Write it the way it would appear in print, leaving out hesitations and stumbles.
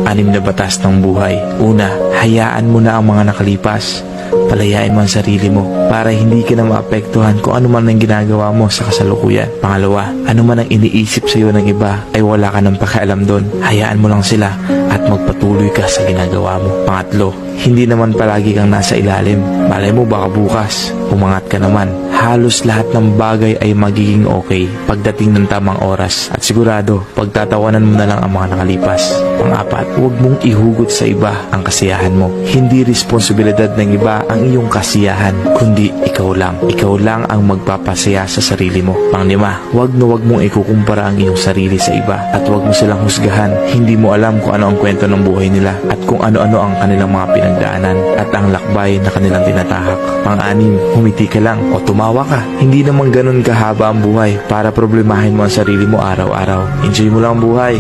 Anim na batas ng buhay. Una, hayaan mo na ang mga nakalipas. Palayain mo ang sarili mo para hindi ka na maapektuhan kung ano man ang ginagawa mo sa kasalukuyan. Pangalawa, ano man ang iniisip sa iyo ng iba ay wala ka ng pakialam doon. Hayaan mo lang sila at magpatuloy ka sa ginagawa mo. Pangatlo, hindi naman palagi kang nasa ilalim. Malay mo baka bukas, umangat ka naman. Halos lahat ng bagay ay magiging okay pagdating ng tamang oras. At sigurado, pagtatawanan mo na lang ang mga nakalipas. Pang-apat, huwag mong ihugot sa iba ang kasiyahan mo. Hindi responsibilidad ng iba ang iyong kasiyahan, kundi ikaw lang. Ikaw lang ang magpapasaya sa sarili mo. Pang-lima, huwag mong ikukumpara ang iyong sarili sa iba at huwag mo silang husgahan. Hindi mo alam kung ano ang kwento ng buhay nila at kung ano-ano ang kanilang mga pinagdaanan at ang lakbay na kanilang tinatahak. Pang-anim, humiti ka lang o tumawa ka. Hindi naman ganun kahaba ang buhay para problemahin mo ang sarili mo araw-araw. Enjoy mo lang ang buhay.